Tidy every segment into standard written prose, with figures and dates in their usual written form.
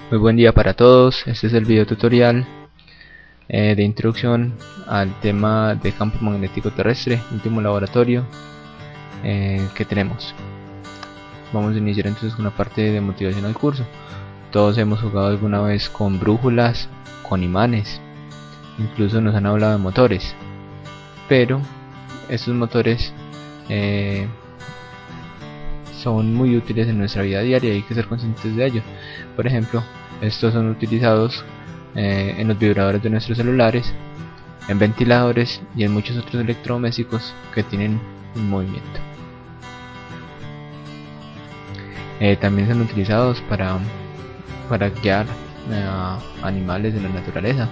Muy buen día para todos. Este es el video tutorial de introducción al tema de campo magnético terrestre, último laboratorio que tenemos. Vamos a iniciar entonces con la parte de motivación al curso. Todos hemos jugado alguna vez con brújulas, con imanes, incluso nos han hablado de motores, pero estos motores son muy útiles en nuestra vida diaria y hay que ser conscientes de ello. Por ejemplo, estos son utilizados en los vibradores de nuestros celulares, en ventiladores y en muchos otros electrodomésticos que tienen un movimiento. También son utilizados para guiar a animales de la naturaleza,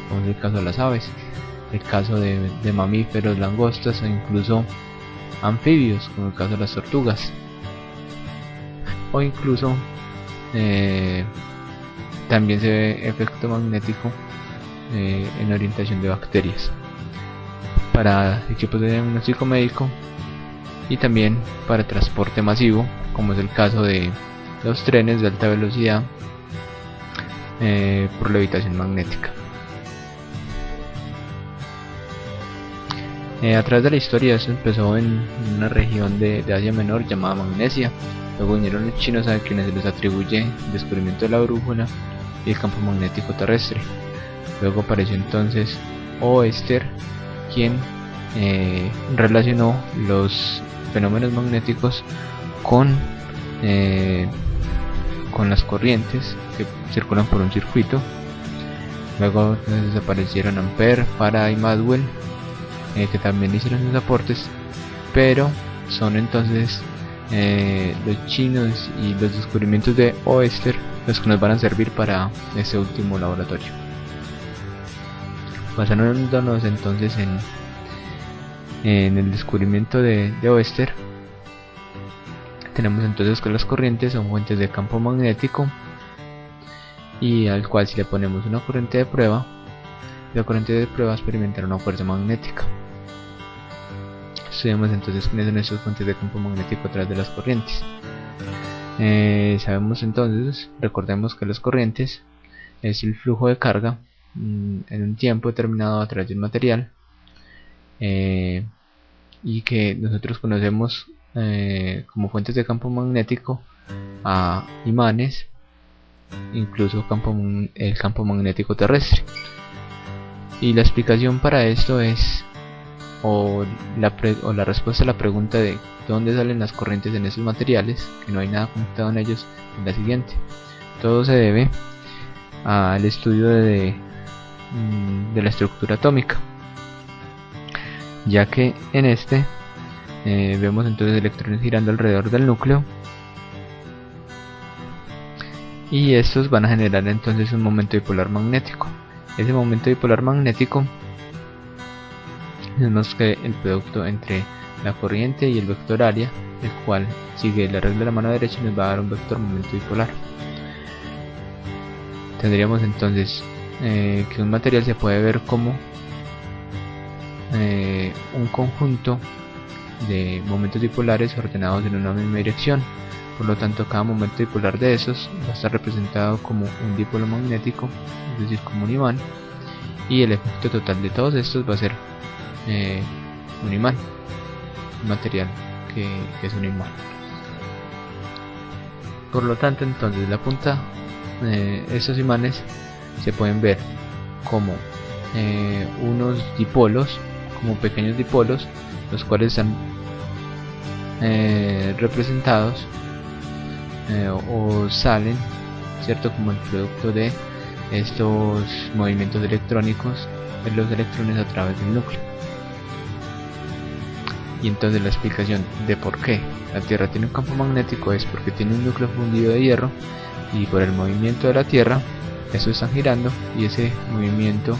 como es el caso de las aves, el caso de mamíferos, langostas o incluso anfibios, como el caso de las tortugas, o incluso también se ve efecto magnético en orientación de bacterias, para equipos de diagnóstico médico y también para transporte masivo, como es el caso de los trenes de alta velocidad por levitación magnética. A través de la historia, esto empezó en una región de Asia Menor llamada Magnesia. Luego vinieron los chinos, a quienes se les atribuye el descubrimiento de la brújula y el campo magnético terrestre. Luego apareció entonces Oester, quien relacionó los fenómenos magnéticos con las corrientes que circulan por un circuito. Luego entonces aparecieron Ampère, Faraday y Maxwell, que también hicieron sus aportes, pero son entonces los chinos y los descubrimientos de Oester los que nos van a servir para este último laboratorio. Basándonos entonces en el descubrimiento de Oester, tenemos entonces que las corrientes son fuentes de campo magnético, y al cual, si le ponemos una corriente de prueba, la corriente de prueba experimentará una fuerza magnética. Estudiamos entonces quiénes son esas fuentes de campo magnético a través de las corrientes. Sabemos entonces, recordemos que las corrientes es el flujo de carga en un tiempo determinado a través de un material, y que nosotros conocemos como fuentes de campo magnético a imanes, incluso el campo magnético terrestre. Y la explicación para esto es, o la respuesta a la pregunta de dónde salen las corrientes en esos materiales, que no hay nada conectado en ellos, es la siguiente: todo se debe al estudio de la estructura atómica, ya que en este vemos entonces electrones girando alrededor del núcleo, y estos van a generar entonces un momento dipolar magnético. Ese momento dipolar magnético es más que el producto entre la corriente y el vector área, el cual sigue la regla de la mano derecha y nos va a dar un vector momento dipolar. Tendríamos entonces que un material se puede ver como un conjunto de momentos dipolares ordenados en una misma dirección. Por lo tanto, cada momento dipolar de esos va a estar representado como un dipolo magnético, es decir, como un imán, y el efecto total de todos estos va a ser un imán, un material que es un imán. Por lo tanto, entonces la punta de estos imanes se pueden ver como unos dipolos, como pequeños dipolos, los cuales están representados o salen, ¿cierto?, como el producto de estos movimientos electrónicos de los electrones a través del núcleo. Y entonces la explicación de por qué la Tierra tiene un campo magnético es porque tiene un núcleo fundido de hierro, y por el movimiento de la Tierra estos están girando, y ese movimiento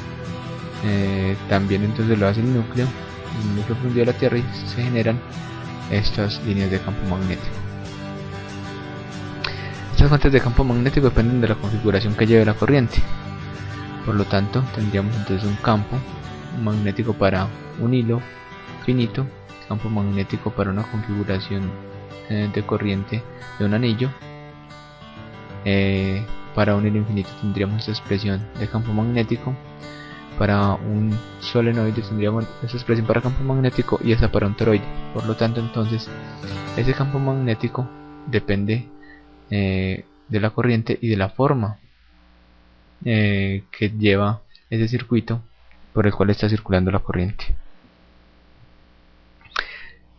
también entonces lo hace el núcleo fundido de la Tierra, y se generan estas líneas de campo magnético. Estas fuentes de campo magnético dependen de la configuración que lleve la corriente. Por lo tanto, tendríamos entonces un campo magnético para un hilo finito, campo magnético para una configuración de corriente de un anillo, para unir infinito tendríamos esta expresión de campo magnético, para un solenoide tendríamos esta expresión para campo magnético y esta para un toroide. Por lo tanto, entonces ese campo magnético depende de la corriente y de la forma que lleva ese circuito por el cual está circulando la corriente.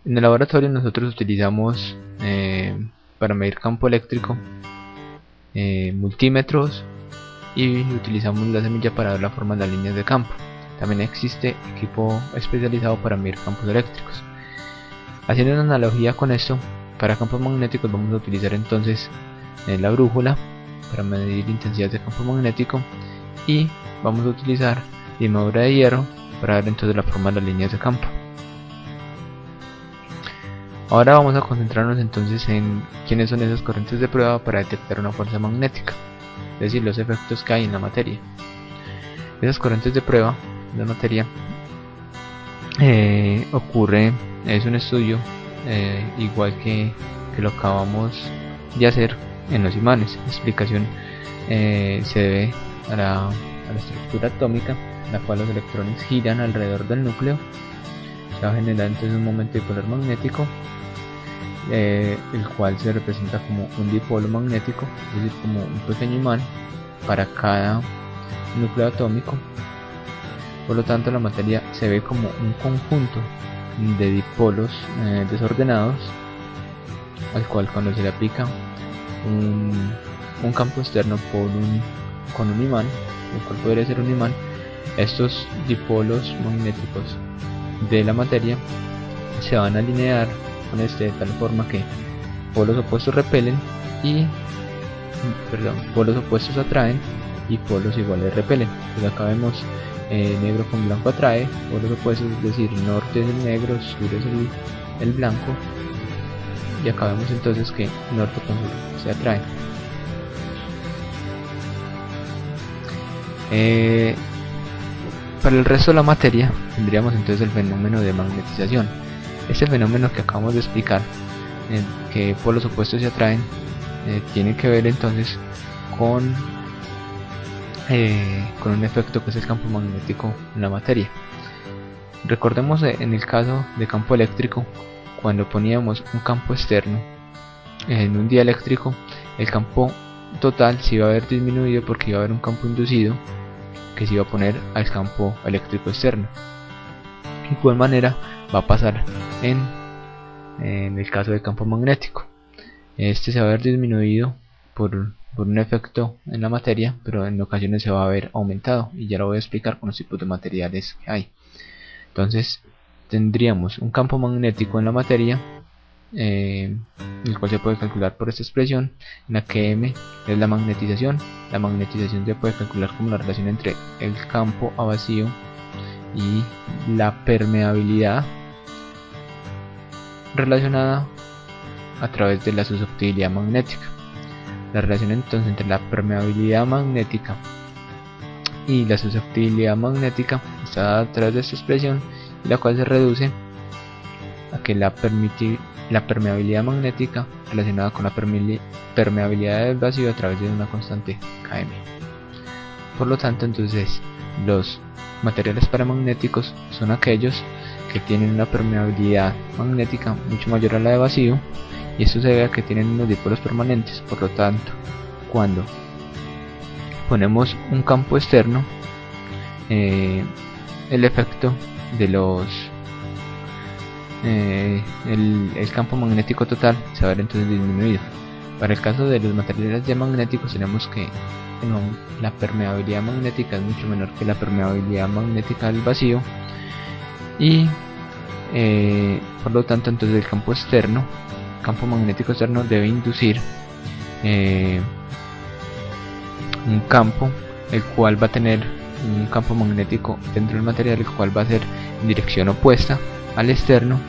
En el laboratorio nosotros utilizamos para medir campo eléctrico multímetros y utilizamos la semilla para ver la forma de las líneas de campo. También existe equipo especializado para medir campos eléctricos. Haciendo una analogía con esto, para campos magnéticos vamos a utilizar entonces la brújula para medir intensidad de campo magnético, y vamos a utilizar limadura de hierro para ver entonces la forma de las líneas de campo. Ahora vamos a concentrarnos entonces en quiénes son esas corrientes de prueba para detectar una fuerza magnética, es decir, los efectos que hay en la materia. Esas corrientes de prueba de la materia es un estudio igual que lo acabamos de hacer en los imanes. La explicación se debe a la estructura atómica, en la cual los electrones giran alrededor del núcleo. Se va a generar entonces un momento dipolar magnético, el cual se representa como un dipolo magnético, es decir, como un pequeño imán para cada núcleo atómico. Por lo tanto, la materia se ve como un conjunto de dipolos desordenados, al cual cuando se le aplica un campo externo con un imán, el cual podría ser un imán, estos dipolos magnéticos de la materia se van a alinear con de tal forma que polos opuestos repelen y polos opuestos atraen y polos iguales repelen. Pues acá vemos negro con blanco atrae, polos opuestos, es decir, norte es el negro, sur es el blanco, y acá vemos entonces que norte con sur se atraen. Para el resto de la materia tendríamos entonces el fenómeno de magnetización. Este fenómeno que acabamos de explicar, que polos opuestos se atraen, tiene que ver entonces con un efecto que es el campo magnético en la materia. Recordemos en el caso de campo eléctrico, cuando poníamos un campo externo en un dieléctrico, el campo total se iba a ver disminuido porque iba a haber un campo inducido que se iba a poner al campo eléctrico externo. De igual manera va a pasar en el caso del campo magnético. Este se va a ver disminuido por un efecto en la materia, pero en ocasiones se va a ver aumentado, y ya lo voy a explicar con los tipos de materiales que hay. Entonces tendríamos un campo magnético en la materia, el cual se puede calcular por esta expresión, en la que M es la magnetización. La magnetización se puede calcular como la relación entre el campo a vacío y la permeabilidad relacionada a través de la susceptibilidad magnética. La relación entonces entre la permeabilidad magnética y la susceptibilidad magnética está dada a través de esta expresión, y la cual se reduce a que la permeabilidad magnética relacionada con la permeabilidad del vacío a través de una constante km. Por lo tanto, entonces los materiales paramagnéticos son aquellos que tienen una permeabilidad magnética mucho mayor a la de vacío, y esto se debe a que tienen unos dipolos permanentes. Por lo tanto, cuando ponemos un campo externo, el efecto de el campo magnético total se va a ver entonces disminuido. Para el caso de los materiales diamagnéticos tenemos que la permeabilidad magnética es mucho menor que la permeabilidad magnética del vacío, y por lo tanto entonces el campo magnético externo debe inducir un campo el cual va a tener un campo magnético dentro del material, el cual va a ser en dirección opuesta al externo,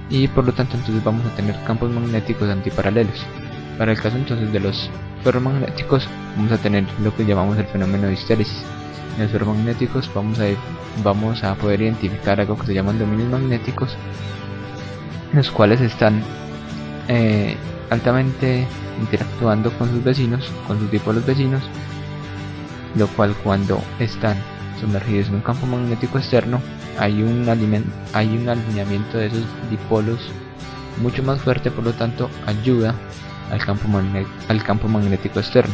y por lo tanto entonces vamos a tener campos magnéticos antiparalelos. Para el caso entonces de los ferromagnéticos vamos a tener lo que llamamos el fenómeno de histéresis. En los ferromagnéticos vamos a poder identificar algo que se llaman dominios magnéticos, los cuales están altamente interactuando con sus vecinos, con sus dipolos vecinos, lo cual cuando están sumergidos en un campo magnético externo hay un alineamiento de esos dipolos mucho más fuerte, por lo tanto ayuda al campo magnético externo.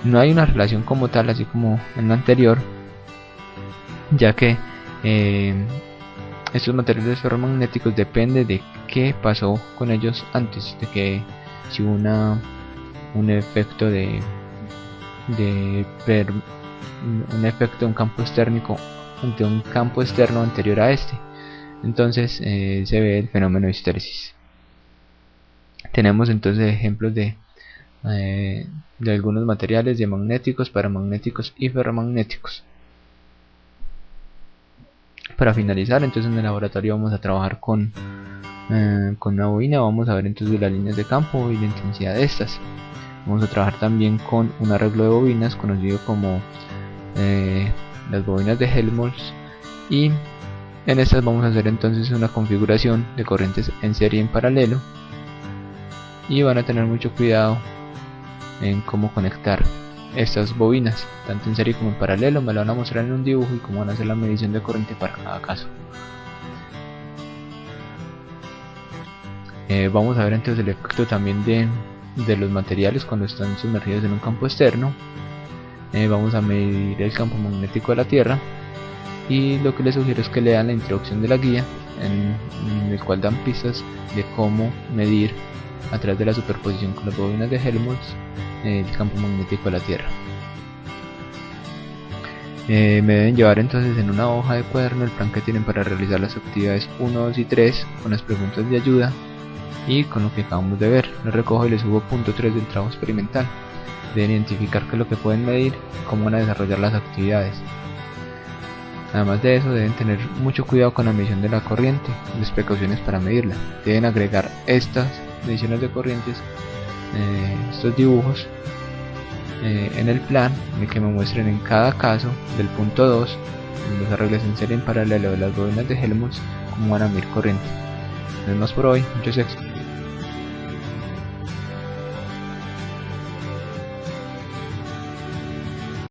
No hay una relación como tal, así como en lo anterior, ya que estos materiales ferromagnéticos depende de qué pasó con ellos antes, de que si hubo un efecto de un campo externo anterior a este. Entonces se ve el fenómeno de histéresis. Tenemos entonces ejemplos de algunos materiales de magnéticos, paramagnéticos y ferromagnéticos. Para finalizar, entonces en el laboratorio vamos a trabajar con una bobina. Vamos a ver entonces las líneas de campo y la intensidad de estas. Vamos a trabajar también con un arreglo de bobinas conocido como las bobinas de Helmholtz, y en estas vamos a hacer entonces una configuración de corrientes en serie y en paralelo, y van a tener mucho cuidado en cómo conectar estas bobinas, tanto en serie como en paralelo. Me lo van a mostrar en un dibujo y cómo van a hacer la medición de corriente para cada caso. Vamos a ver entonces el efecto también de los materiales cuando están sumergidos en un campo externo. Vamos a medir el campo magnético de la Tierra, y lo que les sugiero es que lean la introducción de la guía, en el cual dan pistas de cómo medir a través de la superposición con las bobinas de Helmholtz el campo magnético de la Tierra. Me deben llevar entonces en una hoja de cuaderno el plan que tienen para realizar las actividades 1, 2 y 3 con las preguntas de ayuda y con lo que acabamos de ver. Les recojo y les subo punto 3 del trabajo experimental. Deben identificar qué es lo que pueden medir y cómo van a desarrollar las actividades. Además de eso, deben tener mucho cuidado con la medición de la corriente y las precauciones para medirla. Deben agregar estas mediciones de corrientes, estos dibujos, en el plan, en el que me muestren en cada caso del punto 2, en los arreglos en serie en paralelo de las bobinas de Helmholtz, cómo van a medir corriente. No es más por hoy, muchos éxitos.